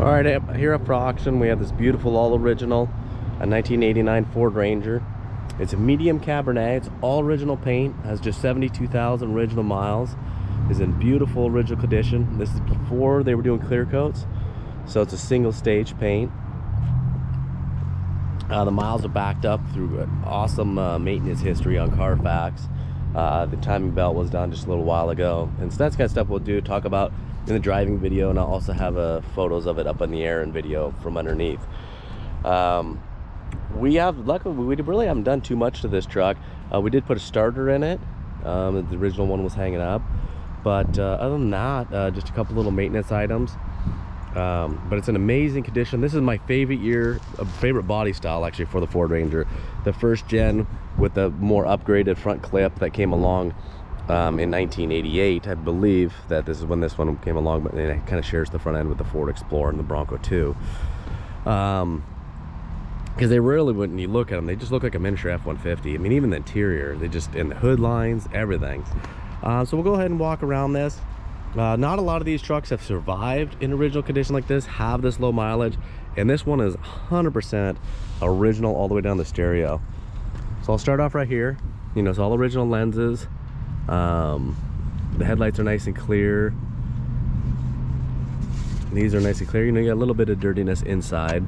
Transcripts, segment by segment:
All right, here up for auction, we have this beautiful all original, a 1989 Ford Ranger. It's a medium Cabernet. It's all original paint. Has just 72,000 original miles. Is in beautiful original condition. This is before they were doing clear coats, so it's a single stage paint. The miles are backed up through an awesome maintenance history on Carfax. The timing belt was done just a little while ago, and so that's kind of stuff we'll talk about in the driving video, and I'll also have photos of it up in the air and video from underneath. Luckily we really haven't done too much to this truck. We did put a starter in it. The original one was hanging up, but other than that, just a couple little maintenance items. But it's an amazing condition. This is my favorite body style actually for the Ford Ranger. The first gen with the more upgraded front clip that came along in 1988. I believe that this is when this one came along, but it kind of shares the front end with the Ford Explorer and the Bronco too. Because they really, when you look at them, they just look like a miniature F-150. I mean, even the interior, they just, in the hood lines, everything. So we'll go ahead and walk around this. Not a lot of these trucks have survived in original condition like this, have this low mileage, and this one is 100% original all the way down the stereo. So I'll start off right here. You know, it's all original lenses. The headlights are nice and clear. These are nice and clear. You know, you got a little bit of dirtiness inside.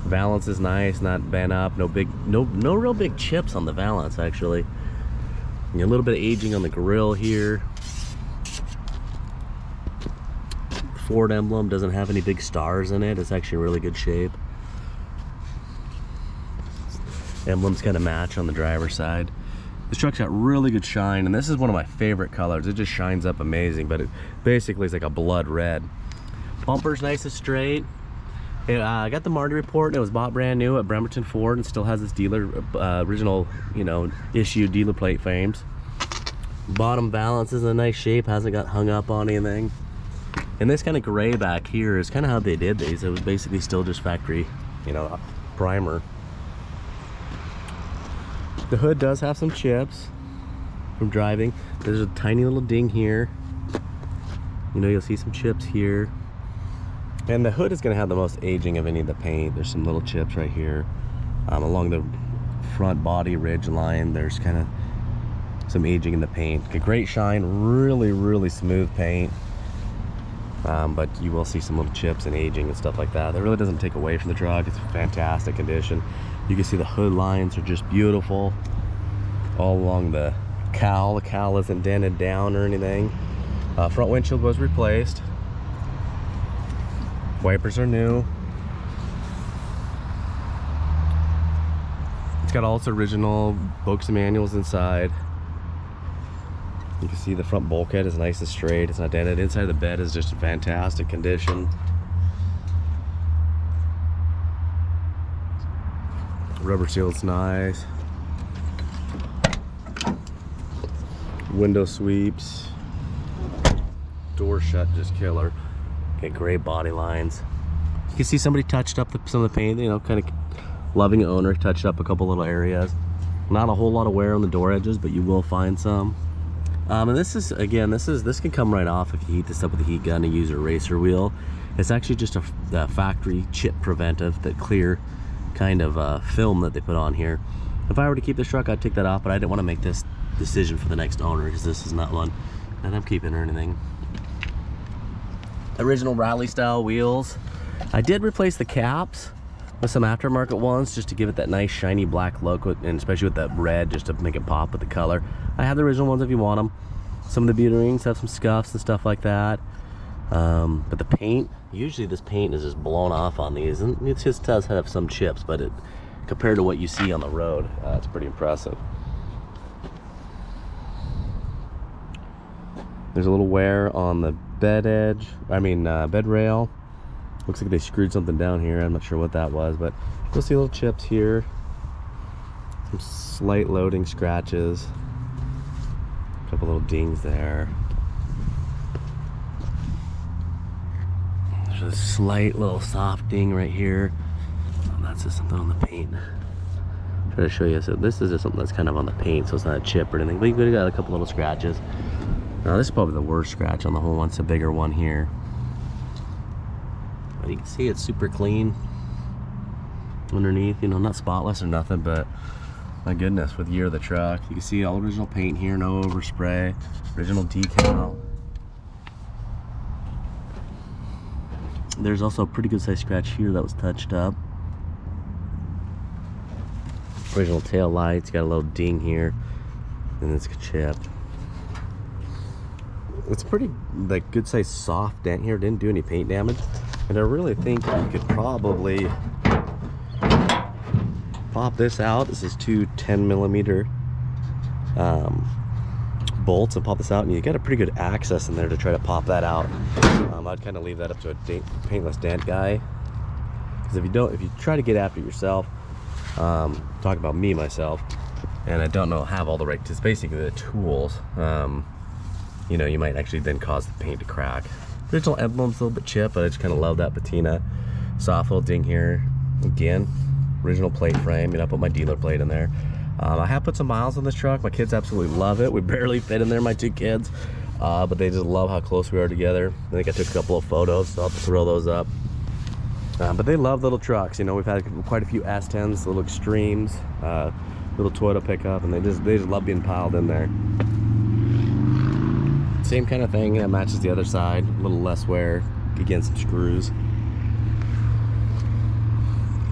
Valance is nice, not bent up. No real big chips on the valance actually. You know, a little bit of aging on the grille here. Ford emblem doesn't have any big stars in it. It's actually in really good shape. Emblems kind of match on the driver's side. This truck's got really good shine, and this is one of my favorite colors. It just shines up amazing, but it basically is like a blood red. Bumper's nice and straight. I got the Marty report, and it was bought brand new at Bremerton Ford and still has its dealer original, you know, issue dealer plate frames. Bottom valance is in a nice shape, hasn't got hung up on anything. And this kind of gray back here is kind of how they did these. It was basically still just factory, you know, primer. The hood does have some chips from driving. There's a tiny little ding here. You know, you'll see some chips here. And the hood is going to have the most aging of any of the paint. There's some little chips right here. Along the front body ridge line, there's kind of some aging in the paint. A great shine, really smooth paint. But you will see some little chips and aging and stuff like that. That really doesn't take away from the truck. It's fantastic condition. You can see the hood lines are just beautiful. All along the cowl. The cowl isn't dented down or anything. Front windshield was replaced. Wipers are new. It's got all its original books and manuals inside. You can see the front bulkhead is nice and straight. It's not dented. Inside the bed is just in fantastic condition. Rubber seal's nice. Window sweeps. Door shut, just killer. Okay, gray body lines. You can see somebody touched up some of the paint, you know, kind of loving owner, touched up a couple little areas. Not a whole lot of wear on the door edges, but you will find some. And this is, again, this can come right off if you heat this up with a heat gun and use a racer wheel. It's actually just a factory chip preventive, that clear kind of film that they put on here. If I were to keep this truck, I'd take that off, but I didn't want to make this decision for the next owner because this is not one that I'm keeping or anything. Original rally style wheels. I did replace the caps with some aftermarket ones just to give it that nice shiny black look, and especially with that red, just to make it pop with the color. I have the original ones if you want them. Some of the beauty rings have some scuffs and stuff like that. But the paint, usually this paint is just blown off on these, and it just does have some chips, but it, compared to what you see on the road, it's pretty impressive. There's a little wear on the bed edge, bed rail. Looks like they screwed something down here. I'm not sure what that was, but you'll see little chips here. Some slight loading scratches. A couple little dings there. There's a slight little soft ding right here. Oh, that's just something on the paint. Try to show you. So this is just something that's kind of on the paint, so it's not a chip or anything, but you got a couple little scratches. Now this is probably the worst scratch on the whole one. It's a bigger one here. But you can see it's super clean underneath, you know, not spotless or nothing, but my goodness, with the year of the truck. You can see all original paint here, no overspray, original decal. There's also a pretty good size scratch here that was touched up. Original tail lights, got a little ding here, and it's chipped. It's pretty like good size soft dent here, didn't do any paint damage. And I really think you could probably pop this out. This is two 10mm bolts, and pop this out, and you got a pretty good access in there to try to pop that out. I'd kind of leave that up to a paintless dent guy, because if you try to get after it yourself, talk about me myself, and I don't know, have all the right, it's basically the tools, you know, you might actually then cause the paint to crack. Original emblem's a little bit chipped, but I just kind of love that patina. Soft little ding here. Again, original plate frame. You know, I put my dealer plate in there. I have put some miles on this truck. My kids absolutely love it. We barely fit in there, my two kids, but they just love how close we are together. I think I took a couple of photos, so I'll have to throw those up. But they love little trucks. You know, we've had quite a few S10s, little Extremes, little Toyota pickup, and they just love being piled in there. Same kind of thing, that matches the other side, a little less wear, again some screws.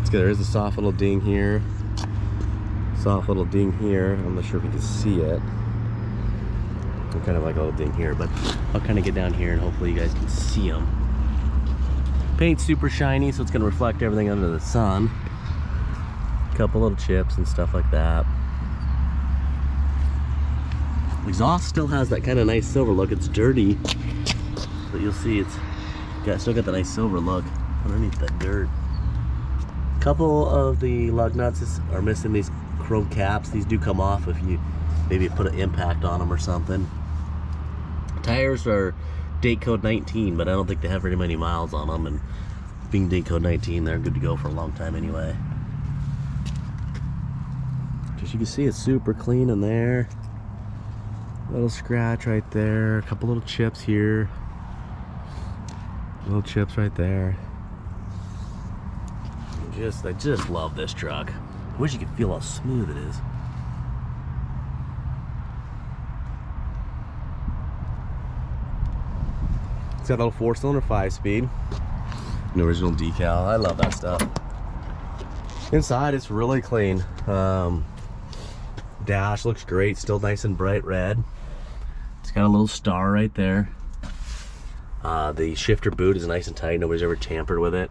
It's good. There is a soft little ding here, soft little ding here. I'm not sure if you can see it. I'm kind of like a little ding here, but I'll kind of get down here and hopefully you guys can see them. Paint's super shiny, so it's going to reflect everything under the sun. A couple little chips and stuff like that. Exhaust still has that kind of nice silver look. It's dirty, but you'll see it's still got that nice silver look underneath that dirt. A couple of the lug nuts are missing these chrome caps. These do come off if you maybe put an impact on them or something. Tires are date code 19, but I don't think they have very many miles on them, and being date code 19, they're good to go for a long time anyway. As you can see, it's super clean in there. Little scratch right there, a couple little chips here, little chips right there. I just love this truck. I wish you could feel how smooth it is. It's got a little 4-cylinder 5-speed, an original decal. I love that stuff. Inside, it's really clean. Dash looks great, still nice and bright red. It's got a little star right there. The shifter boot is nice and tight. Nobody's ever tampered with it.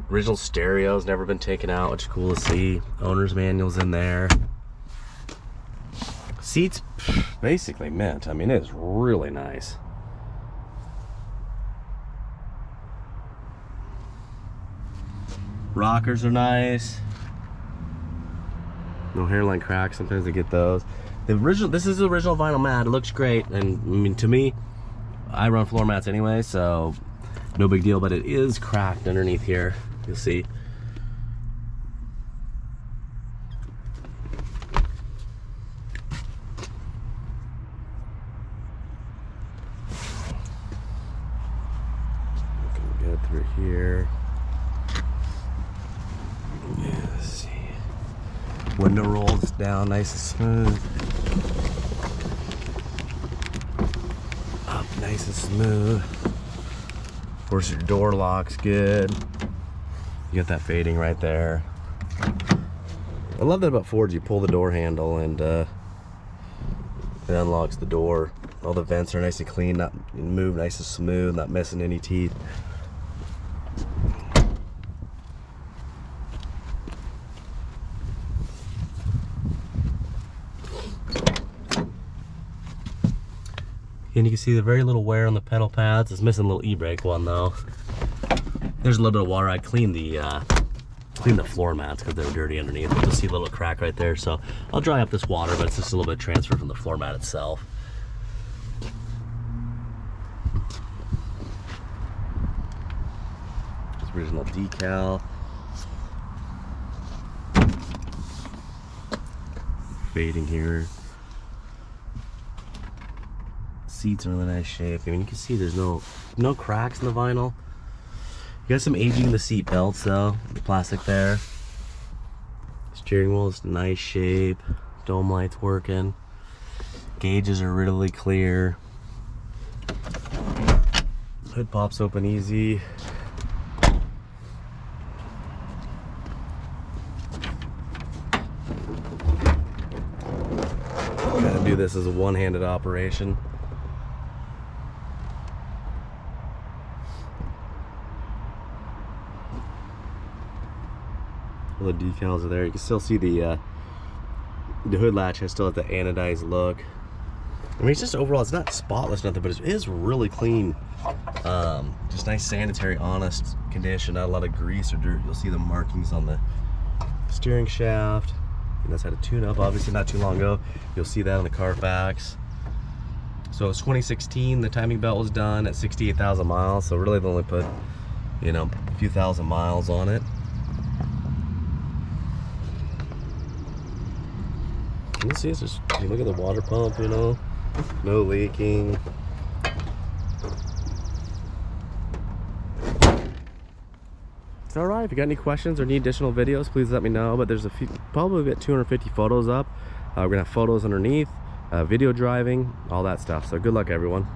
Original stereo's never been taken out, which is cool to see. Owner's manual's in there. Seats, basically mint. I mean, it's really nice. Rockers are nice. No hairline cracks. Sometimes they get those. This is the original vinyl mat. It looks great, and I mean, to me, I run floor mats anyway, so no big deal. But it is cracked underneath here. You'll see. Looking good through here. Yeah, let's see. Window rolls down nice and smooth. Up nice and smooth. Of course, your door lock's good. You got that fading right there. I love that about Fords. You pull the door handle and it unlocks the door. All the vents are nice and clean, not moved, nice and smooth, not missing any teeth. And you can see the very little wear on the pedal pads. It's missing a little e-brake one though. There's a little bit of water. I cleaned the floor mats because they were dirty underneath. You'll see a little crack right there. So I'll dry up this water, but it's just a little bit of transfer from the floor mat itself. Just original decal. Fading here. Seats are in really nice shape. I mean, you can see there's no cracks in the vinyl. You got some aging in the seat belts though, the plastic there. Steering wheel is nice shape. Dome lights working. Gauges are really clear. Hood pops open easy. Gotta do this as a one-handed operation. All the decals are there. You can still see the hood latch has still has the anodized look. I mean, it's just overall, it's not spotless, nothing, but it is really clean. Just nice, sanitary, honest condition. Not a lot of grease or dirt. You'll see the markings on the steering shaft. And that's had a tune-up, obviously, not too long ago. You'll see that on the Carfax. So it's 2016. The timing belt was done at 68,000 miles. So really, they only put, you know, a few thousand miles on it. You see, it's just, you look at the water pump, you know, no leaking. It's alright. If you got any questions or need additional videos, please let me know. But there's a few, probably about 250 photos up. We're gonna have photos underneath, video driving, all that stuff. So good luck, everyone.